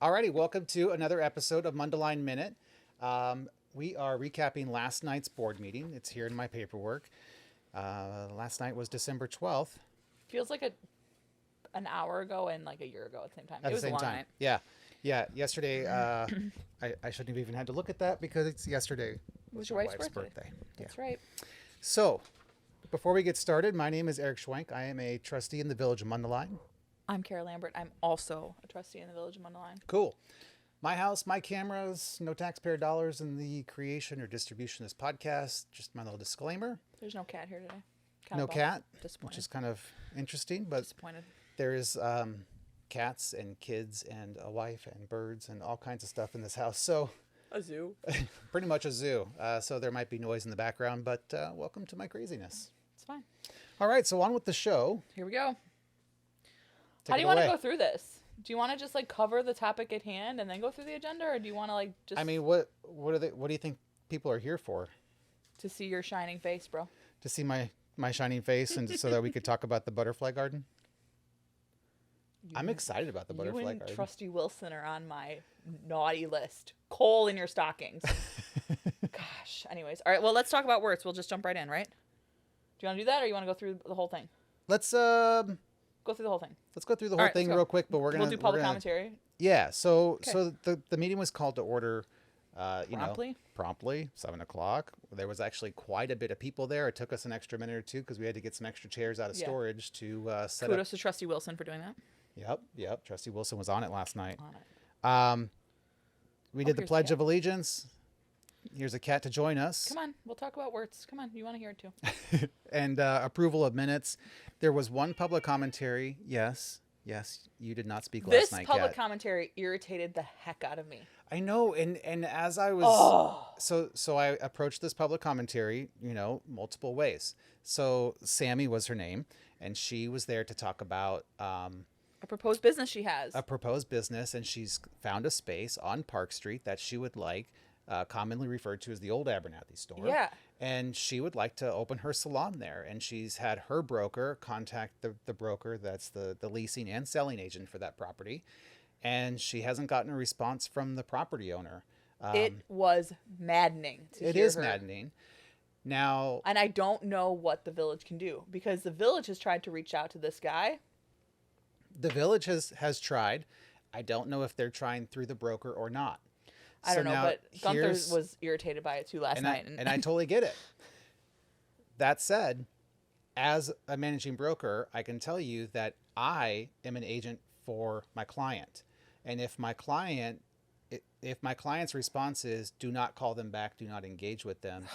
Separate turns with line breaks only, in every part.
Alrighty, welcome to another episode of Mundelein Minute. We are recapping last night's board meeting. It's here in my paperwork. Last night was December 12th.
Feels like an hour ago and like a year ago at the same time.
At the same time. Yeah. Yesterday, I shouldn't have even had to look at that because it's yesterday.
It was your wife's birthday. That's right.
So, before we get started, my name is Eric Schwenk. I am a trustee in the Village of Mundelein.
I'm Kara Lambert. I'm also a trustee in the Village of Mundelein.
Cool. My house, my cameras, no taxpayer dollars in the creation or distribution of this podcast. Just my little disclaimer.
There's no cat here today.
No cat, which is kind of interesting, but
disappointed.
There is cats and kids and a wife and birds and all kinds of stuff in this house. So
a zoo.
Pretty much a zoo. So there might be noise in the background, but welcome to my craziness.
It's fine.
All right, so on with the show.
Here we go.
Take
How do you
it
want to
away.
go through this? Do you want to just like cover the topic at hand and then go through the agenda, or do you want to like just?
I mean, what do you think people are here for?
To see your shining face, bro.
To see my shining face, and so that we could talk about the butterfly garden. I'm excited about the butterfly
You and
garden.
Trusty Wilson are on my naughty list. Coal in your stockings. Gosh. Anyways, all right. Well, let's talk about Wirtz. We'll just jump right in, right? Do you want to do that, or you want to go through the whole thing?
Let's
Go through the whole thing.
Let's go through the whole thing real quick, but we'll do
public commentary.
Yeah. So the meeting was called to order.
Promptly.
7:00. There was actually quite a bit of people there. It took us an extra minute or two because we had to get some extra chairs out of storage to set up.
Kudos to Trusty Wilson for doing that.
Yep. Trustee Wilson was on it last night.
On it.
We did the Pledge of Allegiance. Here's a cat to join us.
Come on, we'll talk about Wirtz. Come on, you want to hear it too.
And approval of minutes. There was one public commentary. Yes, you did not speak last night,
This public
Kat.
commentary irritated the heck out of me.
I know, and as I was so I approached this public commentary, multiple ways. So Sammy was her name, and she was there to talk about
A proposed business she has.
a proposed business, and she's found a space on Park Street that she would like, commonly referred to as the old Abernathy store.
Yeah.
And she would like to open her salon there, and she's had her broker contact the broker that's the leasing and selling agent for that property. And she hasn't gotten a response from the property owner.
It was maddening to hear
It is
her.
maddening. Now,
And I don't know what the village can do, because the village has tried to reach out to this guy.
the village has tried. I don't know if they're trying through the broker or not.
I don't know,
now
but Gunther
here's-
was irritated by it too last night.
and I totally get it. That said, as a managing broker, I can tell you that I am an agent for my client. And if my client's response is do not call them back, do not engage with them,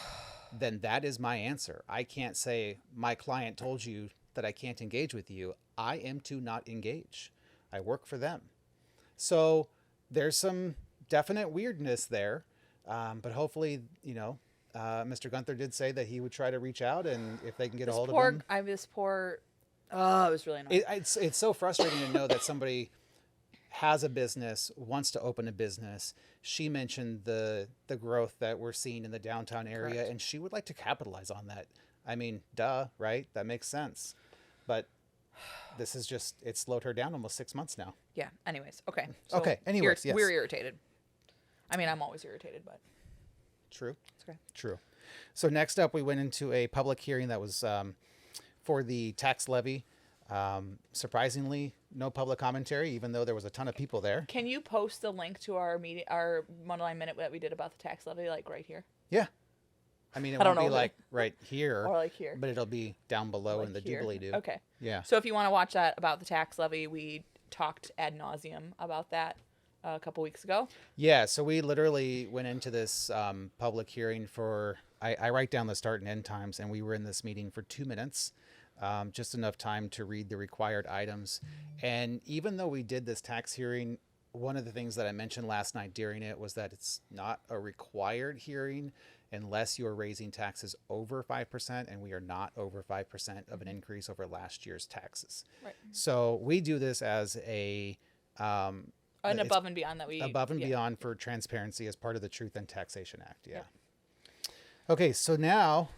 then that is my answer. I can't say my client told you that I can't engage with you. I am to not engage. I work for them. So there's some definite weirdness there. But hopefully, Mr. Gunther did say that he would try to reach out, and if they can get a hold of him.
Oh, it was really annoying.
It's so frustrating to know that somebody has a business, wants to open a business. She mentioned the growth that we're seeing in the downtown area,
Correct.
and she would like to capitalize on that. I mean, duh, right? That makes sense. But this is it slowed her down almost 6 months now.
Yeah. Anyways. Okay.
Anyways, yes.
We're irritated. I mean, I'm always irritated, but
True.
it's okay.
True. So next up, we went into a public hearing that was for the tax levy. Surprisingly, no public commentary, even though there was a ton of people there.
Can you post the link to our Mundelein Minute that we did about the tax levy, like right here?
Yeah. I mean, it
I don't
won't be
know,
like right here,
Or like here?
but it'll be down below
Like
in the
here?
doobly-doo.
Okay.
Yeah.
So if you want to watch that about the tax levy, we talked ad nauseum about that a couple weeks ago.
Yeah, so we literally went into this public hearing for, I write down the start and end times, and we were in this meeting for 2 minutes, just enough time to read the required items. And even though we did this tax hearing, one of the things that I mentioned last night during it was that it's not a required hearing unless you're raising taxes over 5%, and we are not over 5% of an increase over last year's taxes.
Right.
So we do this as
An
it's
above and beyond that we
above and
yeah.
beyond for transparency as part of the Truth and Taxation Act. Yeah. Okay, so now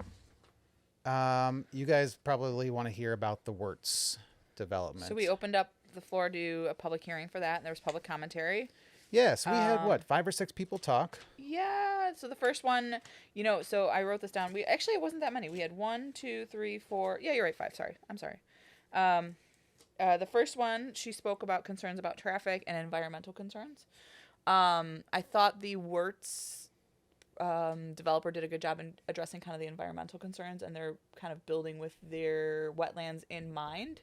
you guys probably want to hear about the Wirtz development.
So we opened up the floor to a public hearing for that, and there was public commentary.
Yes, we had what, 5 or 6 people talk.
Yeah. So the first one, so I wrote this down. It wasn't that many. We had 1, 2, 3, 4. Yeah, you're right. 5. Sorry. I'm sorry. The first one, she spoke about concerns about traffic and environmental concerns. I thought the Wirtz developer did a good job in addressing kind of the environmental concerns, and they're kind of building with their wetlands in mind.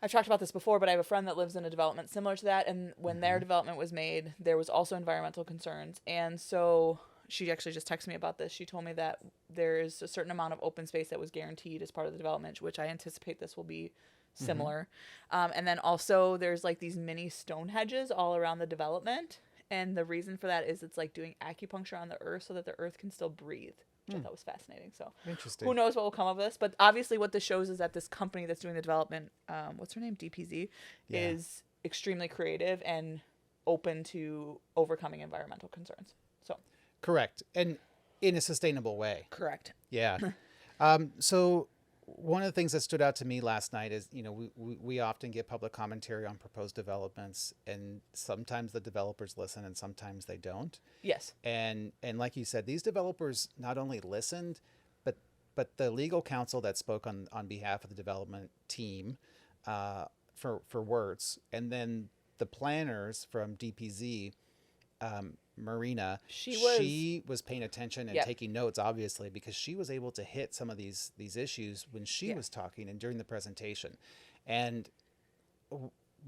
I've talked about this before, but I have a friend that lives in a development similar to that, and when their development was made, there was also environmental concerns, and so she actually just texted me about this. She told me that there's a certain amount of open space that was guaranteed as part of the development, which I anticipate this will be similar. And then also there's like these mini stone hedges all around the development, and the reason for that is it's like doing acupuncture on the earth so that the earth can still breathe, which I thought was fascinating. So
Interesting.
who knows what will come of this, but obviously what this shows is that this company that's doing the development, what's her name, DPZ, is extremely creative and open to overcoming environmental concerns. So
Correct. And in a sustainable way.
correct.
Yeah. So one of the things that stood out to me last night is, we often get public commentary on proposed developments, and sometimes the developers listen and sometimes they don't.
Yes.
And like you said, these developers not only listened, but the legal counsel that spoke on behalf of the development team for Wirtz, and then the planners from DPZ, Marina, she was paying attention and taking notes, obviously, because she was able to hit some of these issues when she was talking and during the presentation. And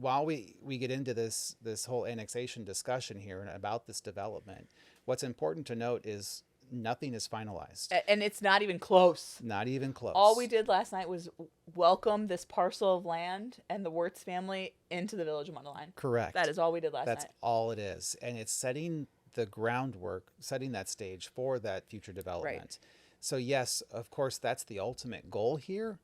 while we get into this whole annexation discussion here and about this development, what's important to note is nothing is finalized.
And it's not even close.
Not even close.
All we did last night was welcome this parcel of land and the Wirtz family into the village of Mundelein.
Correct.
That is all we did last night.
That's all it is. And it's setting the groundwork, setting that stage for that future development.
Right.
So yes, of course, that's the ultimate goal here.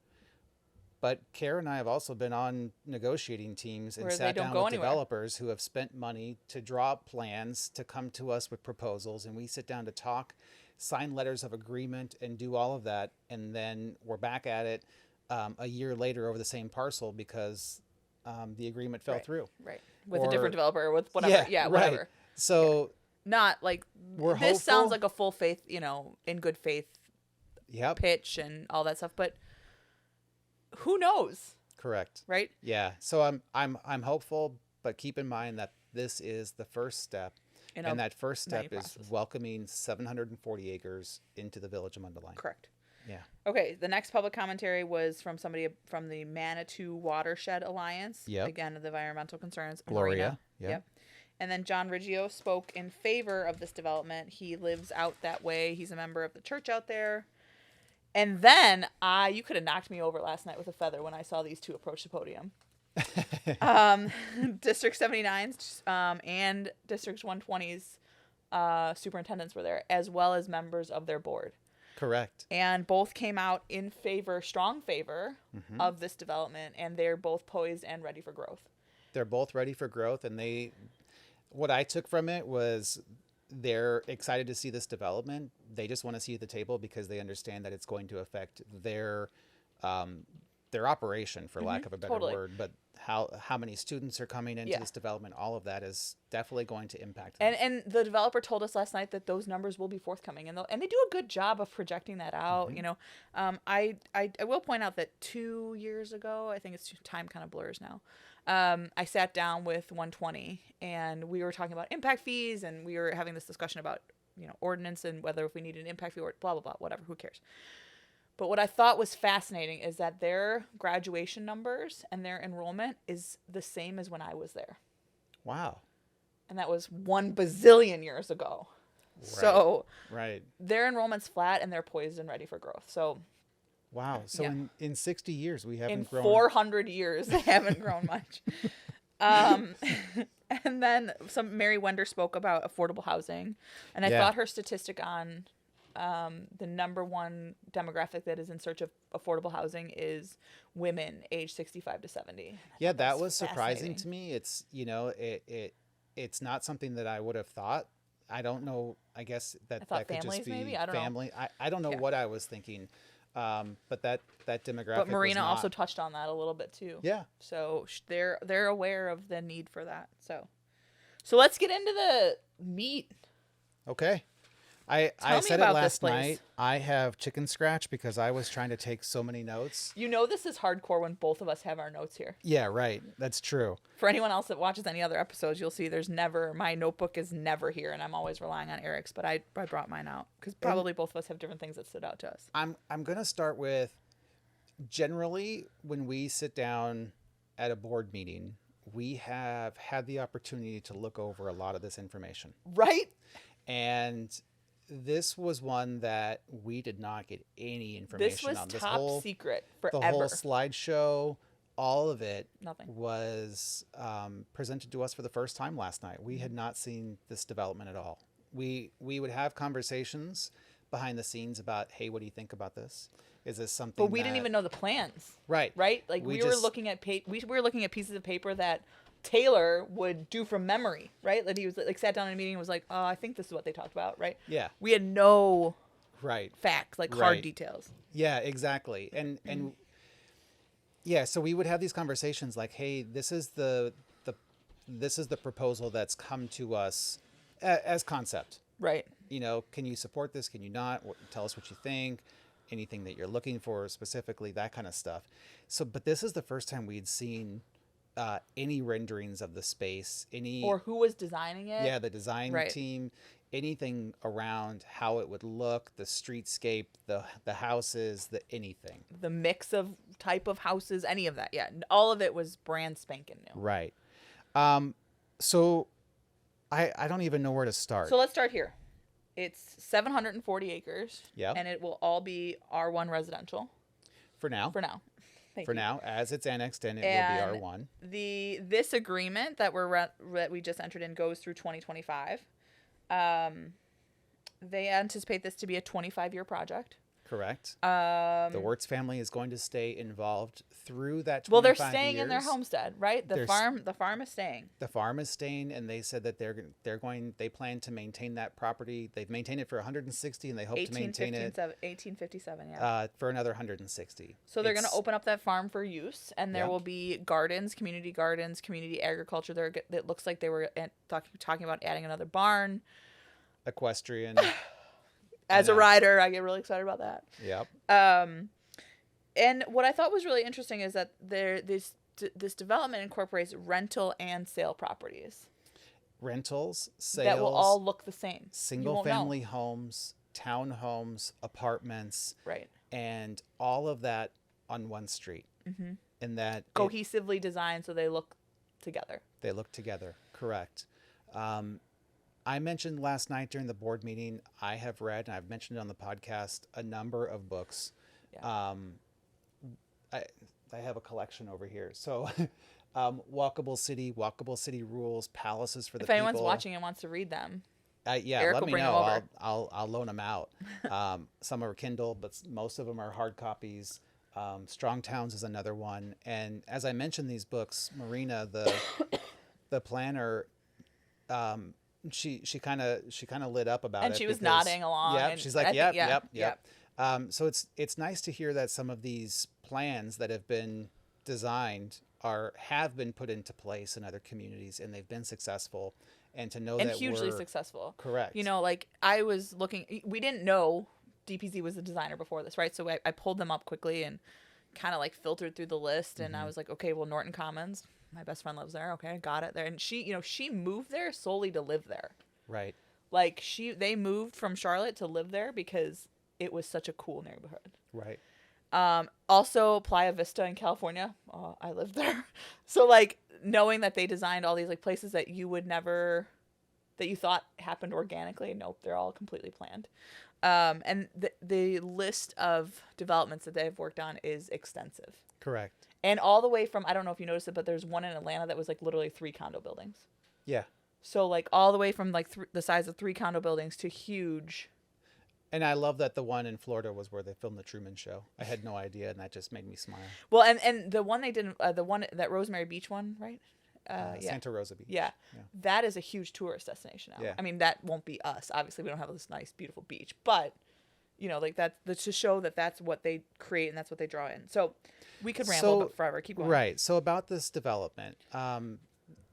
But Kara and I have also been on negotiating teams and sat down with developers who have spent money to draw up plans, to come to us with proposals, and we sit down to talk, sign letters of agreement, and do all of that. And then we're back at it a year later over the same parcel because the agreement fell through.
Right. With a different developer, with whatever. Yeah, whatever.
Right. So
not like
we're
this
hopeful.
sounds like a full faith, in good faith pitch and all that stuff, but who knows?
Correct.
Right?
Yeah. So I'm hopeful, but keep in mind that this is the first step, and that first step is welcoming 740 acres into the village of Mundelein.
Correct.
Yeah.
Okay. The next public commentary was from somebody from the Manitou Watershed Alliance.
Yep.
Again, the environmental concerns.
Gloria.
Yep. And then John Riggio spoke in favor of this development. He lives out that way. He's a member of the church out there. And then you could have knocked me over last night with a feather when I saw these two approach the podium. District 79's and District 120's superintendents were there, as well as members of their board.
Correct.
And both came out in favor, strong favor of this development, and they're both poised and ready for growth.
They're both ready for growth, and what I took from it was they're excited to see this development. They just want to see at the table because they understand that it's going to affect their operation, for lack of a better word. But how many students are coming into this development, all of that is definitely going to impact them.
And the developer told us last night that those numbers will be forthcoming, and they do a good job of projecting that out. I will point out that 2 years ago, I think time kind of blurs now, I sat down with 120 and we were talking about impact fees, and we were having this discussion about, ordinance and whether if we need an impact fee or blah, blah, blah, whatever, who cares. But what I thought was fascinating is that their graduation numbers and their enrollment is the same as when I was there.
Wow.
And that was 1 bazillion years ago.
Right.
So
right.
Their enrollment's flat and they're poised and ready for growth. So
wow. So in 60 years, we haven't grown.
In 400 years, they haven't grown much. And then Mary Wender spoke about affordable housing. And I thought her statistic on the number one demographic that is in search of affordable housing is women age 65 to 70.
Yeah, that was surprising to me. It's, it's not something that I would have thought. I don't know. I guess that could just be
maybe? I don't
family.
know.
I don't know what I was thinking. But that demographic.
But Marina
was
also
not.
touched on that a little bit too.
Yeah.
So they're aware of the need for that. So let's get into the meat.
Okay. I
Tell me
said it
about this
last
place.
night. I have chicken scratch because I was trying to take so many notes.
You know this is hardcore when both of us have our notes here.
Yeah, right. That's true.
For anyone else that watches any other episodes, you'll see my notebook is never here, and I'm always relying on Eric's. But I brought mine out because probably both of us have different things that stood out to us.
I'm gonna start with, generally when we sit down at a board meeting, we have had the opportunity to look over a lot of this information.
Right?
And this was one that we did not get any information
This was
on.
top secret
The
forever.
whole slideshow, all of it
Nothing.
was presented to us for the first time last night. We had not seen this development at all. We would have conversations behind the scenes about, hey, what do you think about this? Is this something?
But we didn't even know the plans.
Right.
Right? Like we were looking at we were looking at pieces of paper that Taylor would do from memory, right? Like he was like sat down in a meeting and was like, "Oh, I think this is what they talked about," right?
Yeah.
We had no
Right.
facts, like hard
Right.
details.
Yeah, exactly. And yeah, so we would have these conversations like, hey, this is the proposal that's come to us as concept.
Right.
You know, can you support this? Can you not? Tell us what you think. Anything that you're looking for specifically, that kind of stuff. So, but this is the first time we'd seen any renderings of the space,
Or who was designing it?
Yeah, the design
Right.
team, anything around how it would look, the streetscape, the houses, the anything.
The mix of type of houses, any of that. Yeah. All of it was brand spanking new.
Right. So I don't even know where to start.
So let's start here. It's 740 acres.
Yep.
And it will all be R1 residential
For now.
for now. Thank
For
you.
now, as it's annexed in, it
And
will be R1.
This agreement that that we just entered in goes through 2025. They anticipate this to be a 25-year project.
Correct. The Wirtz family is going to stay involved through that 25
Well, they're staying in their
years.
homestead, right? The farm is staying.
The farm is staying, and they said that they plan to maintain that property. They've maintained it for 160, and they hope to maintain it
1857, yeah.
for another 160.
So they're going to open up that farm for use, and there
Yep.
will be community agriculture. It looks like they were talking about adding another barn.
Equestrian.
As a
know.
rider, I get really excited about that.
Yep.
And what I thought was really interesting is that this development incorporates rental and sale properties
Rentals, sales,
that will all look the same. You
single
won't know.
family homes, townhomes, apartments,
Right.
and all of that on one street. Mm-hmm. And that
Cohesively designed so they look together.
they look together. Correct. I mentioned last night during the board meeting, I have read, and I've mentioned it on the podcast, a number of books.
Yeah.
I have a collection over here. So walkable city rules, palaces for the
If
people.
anyone's watching and wants to read them,
Yeah,
Eric
let
will
me
bring them
know.
over.
I'll loan them out. Some are Kindle, but most of them are hard copies. Strong Towns is another one. And as I mentioned these books, Marina, the planner, she kind of lit up about it.
and she was
because-
nodding along.
Yeah,
and
she's
I
like,
think-
yep. So it's nice to hear that some of these plans that have been designed have been put into place in other communities, and they've been successful. And to know
and
that
hugely
we're
successful.
correct.
You know, like I was looking, we didn't know DPZ was the designer before this, right? So I pulled them up quickly and kind of like filtered through the list, and I was like, okay, well, Norton Commons, my best friend lives there. Okay, got it there. And she moved there solely to live there.
Right.
Like they moved from Charlotte to live there because it was such a cool neighborhood.
Right.
Also Playa Vista in California. Oh, I lived there. So like knowing that they designed all these like places that you would never, that you thought happened organically. Nope. They're all completely planned. And the list of developments that they've worked on is extensive.
Correct.
And all the way from, I don't know if you noticed it, but there's one in Atlanta that was like literally 3 condo buildings.
Yeah.
So like all the way from like the size of 3 condo buildings to huge.
And I love that the one in Florida was where they filmed the Truman Show. I had no idea, and that just made me smile.
Well, and the one they did, the one, that Rosemary Beach one, right? Yeah.
Santa Rosa Beach.
Yeah. That is a huge tourist destination now.
Yeah.
I mean, that won't be us. Obviously, we don't have this nice, beautiful beach, but you know, like that's to show that that's what they create and that's what they draw in. So we could ramble but forever. Keep going.
Right. So about this development,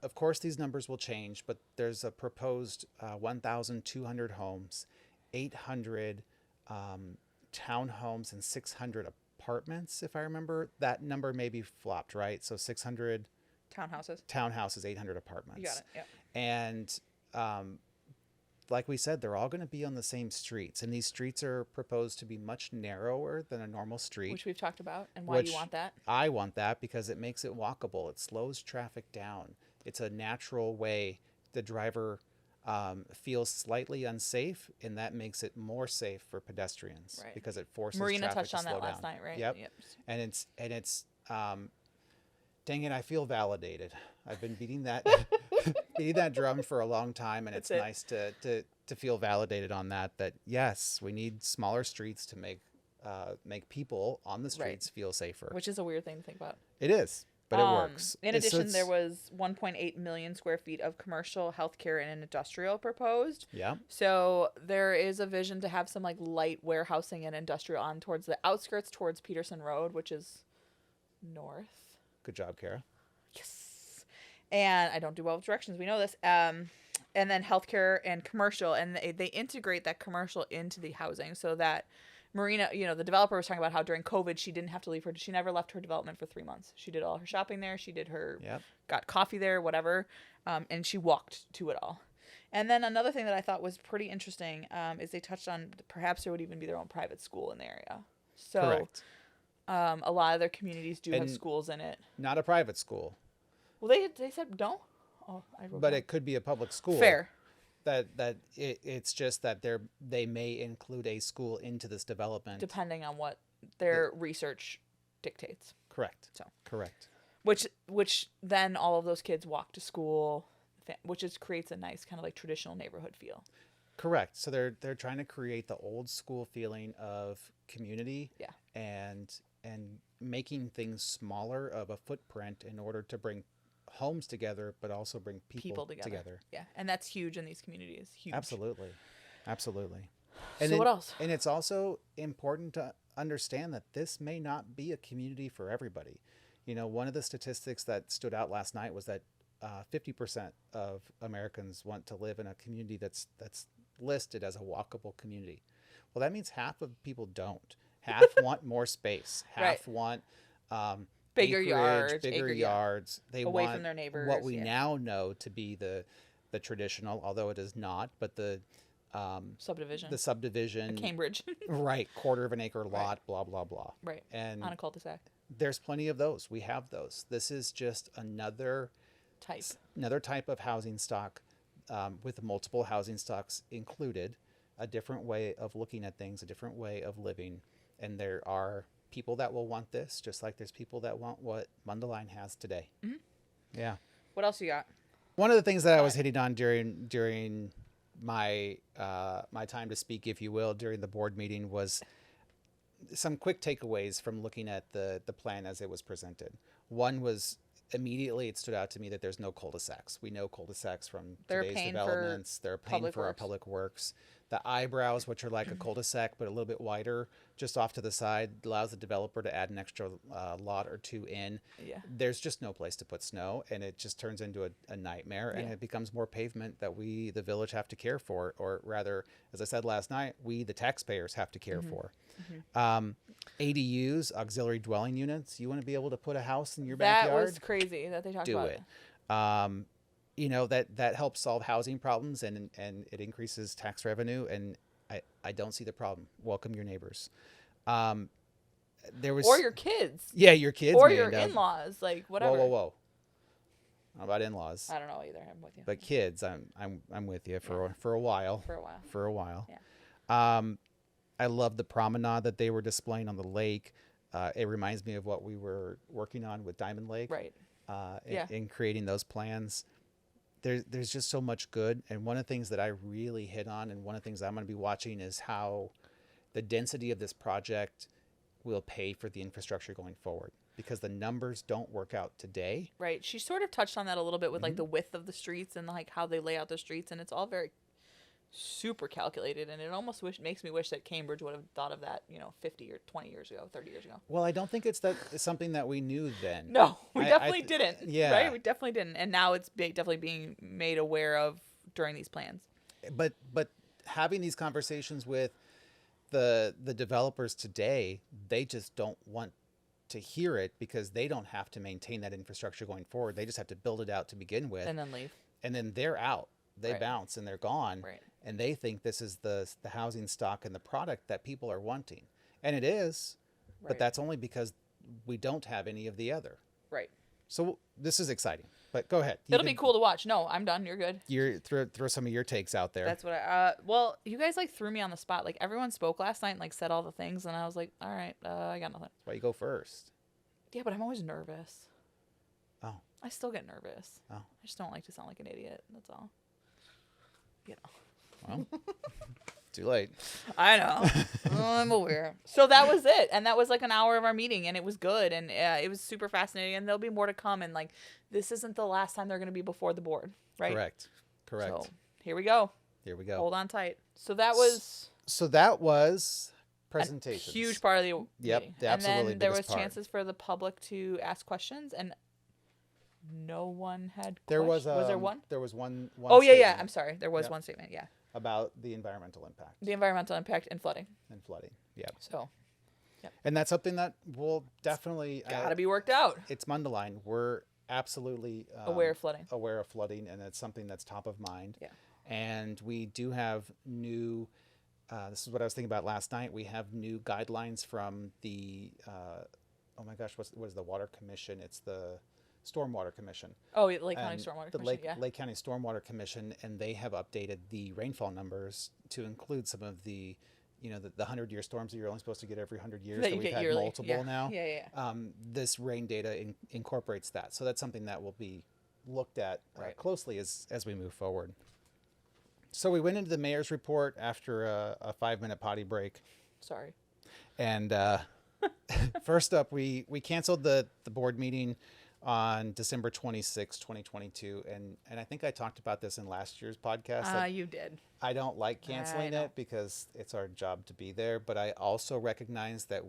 of course, these numbers will change, but there's a proposed 1,200 homes, 800 townhomes, and 600 apartments, if I remember. That number may be flopped, right? So 600 townhouses, 800 apartments.
You got it, yeah.
And like we said, they're all going to be on the same streets. And these streets are proposed to be much narrower than a normal street.
Which we've talked about, and why you want that.
I want that because it makes it walkable. It slows traffic down. It's a natural way the driver feels slightly unsafe, and that makes it more safe for pedestrians because it forces
Marina
traffic
touched
to
on
slow
that
down.
last night, right?
Yep. And it's dang it, I feel validated. I've been beating that beating that drum for a long time, and it's nice to feel validated on that yes, we need smaller streets to make people on the streets feel safer.
Which is a weird thing to think about.
It is. But it works.
In addition, there was 1.8 million square feet of commercial, healthcare, and industrial proposed.
Yeah.
So there is a vision to have some like light warehousing and industrial on towards the outskirts, towards Peterson Road, which is north.
Good job, Kara.
Yes. And I don't do well with directions. We know this. And then healthcare and commercial, and they integrate that commercial into the housing so that Marina, you know, the developer was talking about how during COVID she didn't have to leave she never left her development for 3 months. She did all her shopping there. She did got coffee there, whatever, and she walked to it all. And then another thing that I thought was pretty interesting is they touched on perhaps there would even be their own private school in the area. So
correct.
A lot of their communities do have schools in it.
Not a private school.
Well, they said no. Oh,
but it could be a public school.
Fair.
It's just that they may include a school into this development
depending on what their research dictates.
Correct.
So
correct.
Which then all of those kids walk to school, which creates a nice kind of like traditional neighborhood feel.
Correct. So they're trying to create the old school feeling of community.
Yeah.
And making things smaller of a footprint in order to bring homes together, but also bring people together.
Yeah, and that's huge in these communities. Huge.
Absolutely.
So what else?
And it's also important to understand that this may not be a community for everybody. You know, one of the statistics that stood out last night was that 50% of Americans want to live in a community that's listed as a walkable community. Well, that means half of people don't. Half want more space. Half want
bigger
acreage, bigger yards. They
away
want
from their neighbors.
What we now know to be the traditional, although it is not, but the
subdivision.
The subdivision.
Cambridge.
Right, quarter of an acre lot, blah blah blah.
Right.
And
on a cul-de-sac.
There's plenty of those. We have those. This is just another type of housing stock with multiple housing stocks included, a different way of looking at things, a different way of living. And there are people that will want this, just like there's people that want what Mundelein has today.
Mm-hmm.
Yeah.
What else you got?
One of the things that I was hitting on during my my time to speak, if you will, during the board meeting was some quick takeaways from looking at the plan as it was presented. One was immediately it stood out to me that there's no cul-de-sacs. We know cul-de-sacs from today's developments. They're paying for our public works. The eyebrows, which are like a cul-de-sac but a little bit wider, just off to the side, allows the developer to add an extra lot or two in.
Yeah.
There's just no place to put snow, and it just turns into a nightmare, and it becomes more pavement that we, the village, have to care for, or rather, as I said last night, we, the taxpayers, have to care for. Mm-hmm. ADUs, auxiliary dwelling units. You want to be able to put a house in your backyard?
That was crazy that they talked about it.
Do it. You know, that helps solve housing problems and it increases tax revenue, and I don't see the problem. Welcome your neighbors. There was
or your kids.
Yeah, your kids.
Or your in-laws, like whatever.
Whoa. How about in-laws?
I don't know either. I'm with you.
But kids, I'm with you for a while. For a while.
Yeah.
I love the promenade that they were displaying on the lake. It reminds me of what we were working on with Diamond Lake.
Right.
In creating those plans. There's just so much good. And one of the things that I really hit on, and one of the things I'm going to be watching, is how the density of this project will pay for the infrastructure going forward, because the numbers don't work out today.
Right. She sort of touched on that a little bit with like the width of the streets and like how they lay out the streets, and it's all very super calculated, and it almost makes me wish that Cambridge would have thought of that, 50 or 20 years ago, 30 years ago.
Well, I don't think it's something that we knew then.
No, we definitely didn't.
Yeah.
Right? We definitely didn't. And now it's definitely being made aware of during these plans.
But having these conversations with the developers today, they just don't want to hear it because they don't have to maintain that infrastructure going forward. They just have to build it out to begin with.
And then leave.
And then they're out. They
Right.
bounce and they're gone.
Right.
And they think this is the housing stock and the product that people are wanting. And it is, but
Right.
that's only because we don't have any of the other.
Right.
So this is exciting. But go ahead.
It'll be cool to watch. No, I'm done. You're good.
Throw some of your takes out there.
That's what well, you guys threw me on the spot. Like everyone spoke last night and said all the things, and I was like, all right, I got nothing.
Why you go first?
Yeah, but I'm always nervous.
Oh.
I still get nervous.
Oh.
I just don't like to sound like an idiot. That's all.
Well, too late.
I know. I'm aware. So that was it. And that was like an hour of our meeting, and it was good. And it was super fascinating. And there'll be more to come. And this isn't the last time they're going to be before the board, right?
Correct.
So here we go.
Here we go.
Hold on tight. So that was
presentations.
a huge part of the
Yep,
meeting.
the
And then
absolutely
there was
biggest part.
chances for the public to ask questions, and no one had
There was
questions. Was there one?
There was one.
Oh, yeah.
statement
I'm sorry. There was
Yep.
one statement. Yeah.
about the environmental impact
The environmental impact and flooding.
and flooding. Yeah.
So
And that's something that will definitely
gotta be worked out.
It's Mundelein. We're absolutely
Aware of flooding.
Aware of flooding, and it's something that's top of mind.
Yeah.
And we do have new. This is what I was thinking about last night. We have new guidelines from the. Oh my gosh, what is the Water Commission? It's the Stormwater Commission.
Oh, Lake County
And
Stormwater
the
Commission.
Lake County Stormwater Commission, and they have updated the rainfall numbers to include some of the, the 100-year storms that you're only supposed to get every 100 years.
That you
we've
get
had
yearly.
multiple now.
Yeah.
This rain data incorporates that, so that's something that will be looked at
Right.
closely as we move forward. So we went into the mayor's report after a 5-minute potty break,
Sorry.
and first up, we canceled the board meeting on December 26, 2022. And I think I talked about this in last year's podcast. that
You did.
I don't like canceling
know.
it because it's our job to be there. But I also recognize that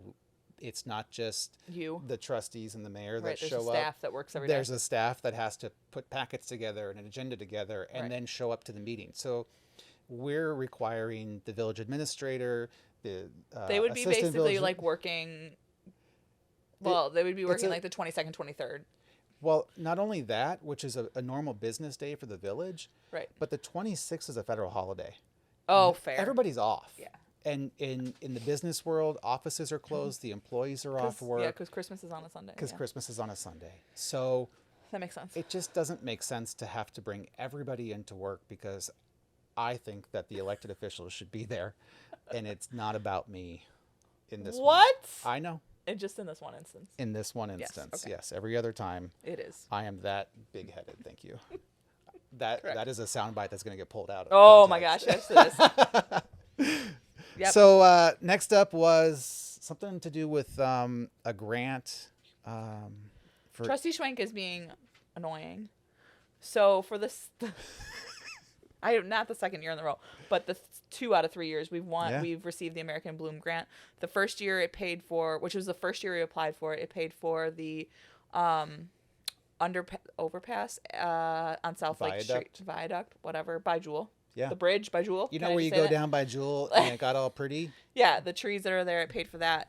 it's not just
You.
the trustees and the mayor that
Right. There's
show
a staff
up.
that works every day.
There's a staff that has to put packets together and an agenda together and
Right.
then show up to the meeting. So we're requiring the village administrator, the
They would be
assistant
basically
village-
working. Well, they would be working
a-
the 22nd, 23rd.
Well, not only that, which is a normal business day for the village,
Right.
but the 26th is a federal holiday.
Oh, fair.
Everybody's off.
Yeah.
And in the business world, offices are closed, the employees are off
Yeah,
work
because Christmas is on a Sunday.
because
yeah.
Christmas is on a Sunday. So
That makes sense.
it just doesn't make sense to have to bring everybody into work because I think that the elected officials should be there, and it's not about me in this one.
What?
I know.
And just in this one instance.
In this one
Yes,
instance,
okay.
yes. Every other time,
It is.
I am that big-headed. Thank you. That is a soundbite that's going to get pulled out. Of
Oh my gosh,
context.
yes it is. Yep.
So next up was something to do with a grant for.
Trustee Schwenk is being annoying. So for this, not the second year in a row, but the 2 out of 3 years
Yeah.
we've received the American Bloom grant. The first year it paid for, which was the first year we applied for it paid for the overpass on South Lake Street, viaduct, whatever, by Jewel.
Yeah.
The bridge by Jewel.
You
Can
know
I
where
just
you
say
go
that?
down by Jewel and it got all pretty?
Yeah, the trees that are there, it paid for that.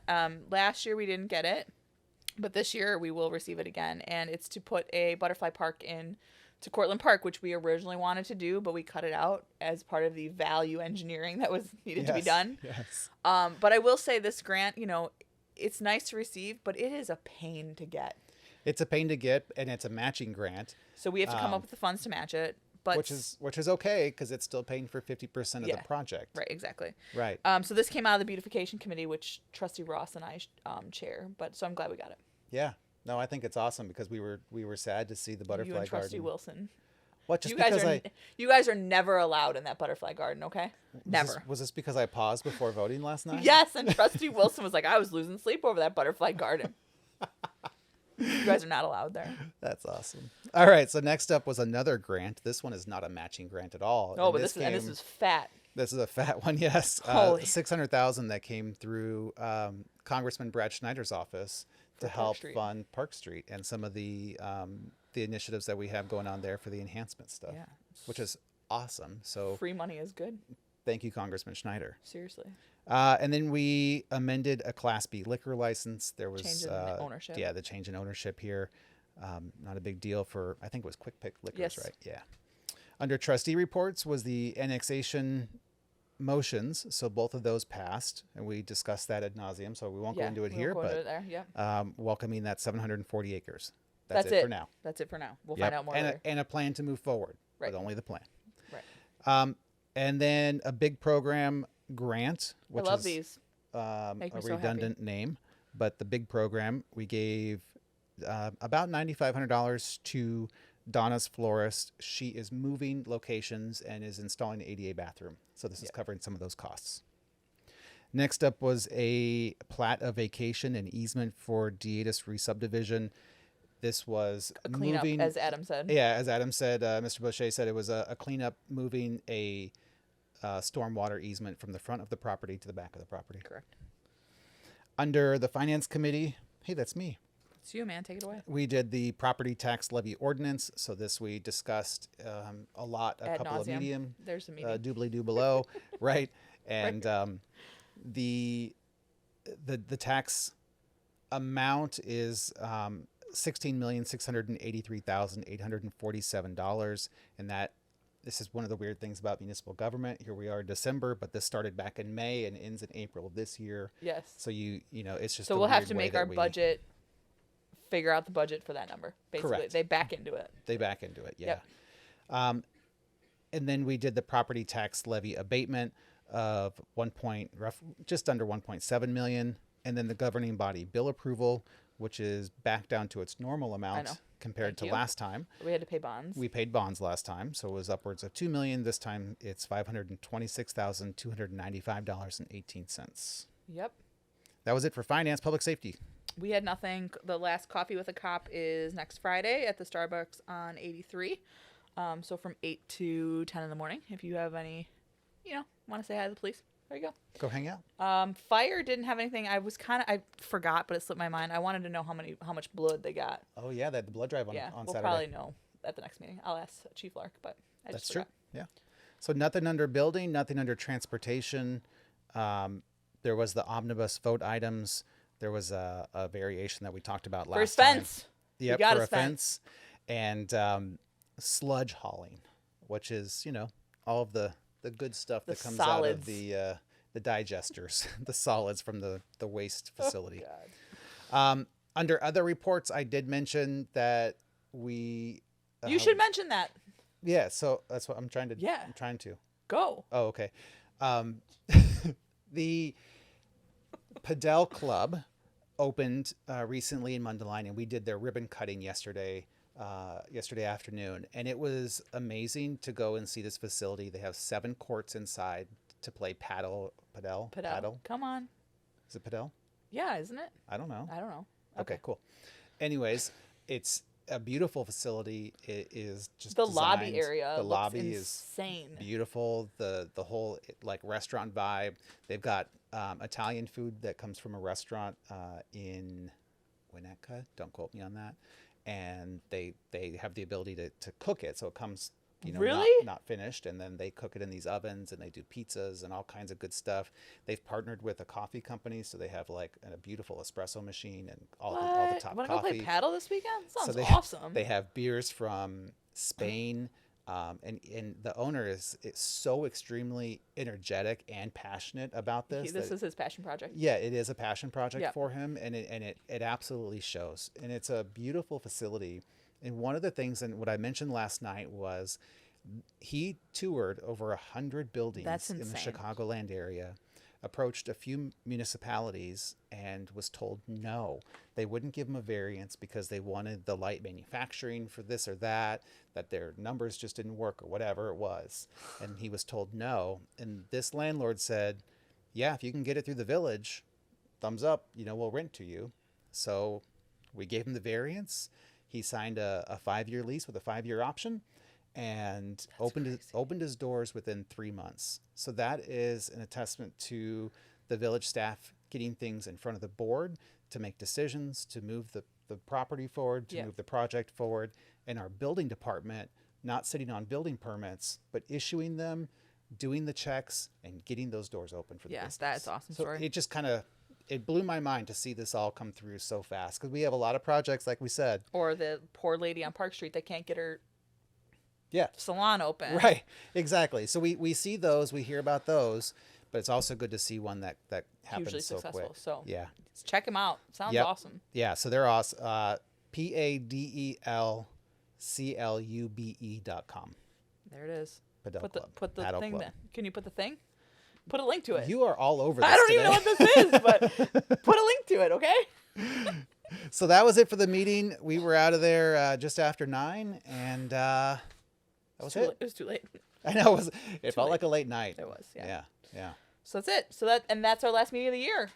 Last year we didn't get it, but this year we will receive it again, and it's to put a butterfly park in to Cortland Park, which we originally wanted to do, but we cut it out as part of the value engineering that was needed to be done.
Yes.
But I will say this grant, it's nice to receive, but it is a pain to get.
It's a pain to get, and it's a matching grant,
So we have to come up with the funds to match it. But
which is okay because it's still paying for 50% of
Yeah.
the project.
right, exactly.
Right.
So this came out of the beautification committee, which Trustee Ross and I chair. But so I'm glad we got it.
Yeah. No, I think it's awesome because we were sad to see the butterfly
You and Trustee
garden.
Wilson.
What? Just
You guys
because
are you guys are never allowed in that butterfly garden, okay? Never.
Was this because I paused before voting last night?
Yes, and Trustee Wilson was like, I was losing sleep over that butterfly garden. You guys are not allowed there.
That's awesome. All right, so next up was another grant. This one is not a matching grant at all.
No,
And
but this is
came
fat.
This is a fat one, yes.
Holy.
600,000 that came through Congressman Brad Schneider's office to
For Park
help
Street.
fund Park Street and some of the initiatives that we have going on there for the enhancement stuff,
Yeah.
which is awesome. So
Free money is good.
thank you, Congressman Schneider.
Seriously.
And then we amended a Class B liquor license. There was
Change in ownership.
Yeah, the change in ownership here. Not a big deal for, I think it was Quick Pick Liquors,
Yes.
right? Yeah. Under trustee reports was the annexation motions. So both of those passed, and we discussed that ad nauseum. So we won't go into it
we
here,
won't go into
but
it there. Yeah.
welcoming that 740 acres.
That's
it
it
for now.
That's it for now. We'll
Yep.
find out more
and
later.
and a plan to move forward,
Right.
but only the plan.
Right.
And then a big program grant,
I
which
love
is
these.
a
Make me so
redundant name, but the big program we gave about $9,500 to Donna's florist. She is moving locations and is installing an ADA bathroom, so this is covering some of those costs. Next up was a plat of vacation and easement for Dietis re-subdivision. This was
A cleanup,
moving,
as Adam said.
yeah, as Adam said, Mr. Boucher said it was a cleanup, moving a stormwater easement from the front of the property to the back of the property.
Correct.
Under the Finance Committee, hey, that's me.
It's you, man. Take it away.
We did the property tax levy ordinance. So this we discussed a lot, a
Ad
couple of
nauseam.
medium,
There's the meeting.
doobly-doo below, right? And the tax amount is $16,683,847, and that this is one of the weird things about municipal government. Here we are in December, but this started back in May and ends in April of this year.
Yes.
So you know it's just
So
a
we'll have
weird
to
way
make
that
our
we-
budget, figure out the budget for that number. Basically,
Correct.
they back into it.
They back into it, yeah.
Yep.
And then we did the property tax levy abatement of just under 1.7 million, and then the governing body bill approval, which is back down to its normal
know.
amount compared
Thank
to
you.
last time.
We had to pay bonds.
We paid bonds last time, so it was upwards of 2 million. This time it's $526,295.18.
Yep.
That was it for finance, public safety.
We had nothing. The last coffee with a cop is next Friday at the Starbucks on 83. So from 8 to 10 in the morning. If you have any, want to say hi to the police, there you go.
Go hang out.
Fire didn't have anything. I forgot, but it slipped my mind. I wanted to know how much blood they got.
Oh yeah, that the blood drive on
Yeah, we'll
Saturday.
probably know at the next meeting. I'll ask Chief Lark, but I
That's
just
true.
forgot.
Yeah. So nothing under building, nothing under transportation. There was the omnibus vote items. There was a variation that we talked about last
First
time.
fence.
Yep,
got
for
a
a fence. And sludge hauling, which is, all of the good stuff that comes out of the digesters, the solids from the waste facility.
Oh, God.
Under other reports, I did mention that we...
You should mention that.
Yeah, so that's what I'm trying to...
Yeah.
I'm trying to.
Go.
Oh, okay. The Padel Club opened recently in Mundelein, and we did their ribbon cutting yesterday afternoon, and it was amazing to go and see this facility. They have 7 courts inside to play Padel.
Come on.
Is it Padel?
Yeah, isn't it?
I don't know.
I don't know.
Okay, cool. Anyways, it's a beautiful facility. It is just
The
designed-
lobby area.
The
looks
lobby is
insane.
beautiful. The whole restaurant vibe. They've got Italian food that comes from a restaurant in Winnetka. Don't quote me on that. And they have the ability to cook it, so it comes
Really?
not finished, and then they cook it in these ovens, and they do pizzas and all kinds of good stuff. They've partnered with a coffee company, so they have a beautiful espresso machine and all the top
Want to go
coffee.
play paddle this weekend? Sounds
they,
awesome.
They have beers from Spain, and the owner is so extremely energetic and passionate about this.
This is his passion project.
Yeah, it is a passion project
Yep.
for him, and it absolutely shows. And it's a beautiful facility. And one of the things, and what I mentioned last night, was he toured over 100 buildings
That's
in the
insane.
Chicagoland area, approached a few municipalities, and was told no. They wouldn't give him a variance because they wanted the light manufacturing for this or that their numbers just didn't work or whatever it was. And he was told no. And this landlord said, yeah, if you can get it through the village, thumbs up, we'll rent to you. So we gave him the variance. He signed a 5-year lease with a 5-year option. and
crazy.
opened his doors within 3 months. So that is an attestament to the village staff getting things in front of the board to make decisions, to move the property forward, to move the project forward, and our building department not sitting on building permits, but issuing them, doing the checks, and getting those doors open for the business.
That's awesome
So
story.
it just kind of, it blew my mind to see this all come through so fast, because we have a lot of projects, like we said.
Or the poor lady on Park Street that can't get her
Yeah.
salon open.
Right. Exactly. So we see those, we hear about those, but it's also good to see one that happens
Hugely
so
successful.
quick.
So
Yeah.
check them out. Sounds
Yep.
awesome.
Yeah. So they're awesome. PADELCLUBE.com.
There it is.
Padel
Put the
Club.
put the
Padel
thing
Club.
there. Can you put the thing? Put a link to it.
You are all over this
I don't
today.
even know what this is, but put a link to it, okay?
So that was it for the meeting. We were out of there just after 9, and that was it.
It was too late.
I know it felt
late.
like a late night.
It was, yeah.
Yeah. Yeah.
So that's it. That's our last meeting of the year.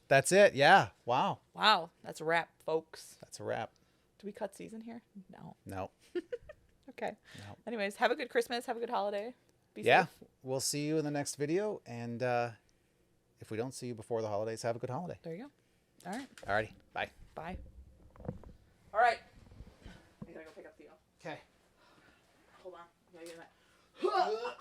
That's it. Yeah. Wow.
Wow, that's a wrap, folks.
That's a wrap.
Do we cut season here? No.
No.
Okay.
No.
Anyways, have a good Christmas. Have a good holiday. Be
Yeah.
safe.
We'll see you in the next video, and if we don't see you before the holidays, have a good holiday.
There you go. All right.
Alrighty. Bye.
Bye. All right. I gotta go pick up Theo.
Okay.
Hold on. I gotta get him that.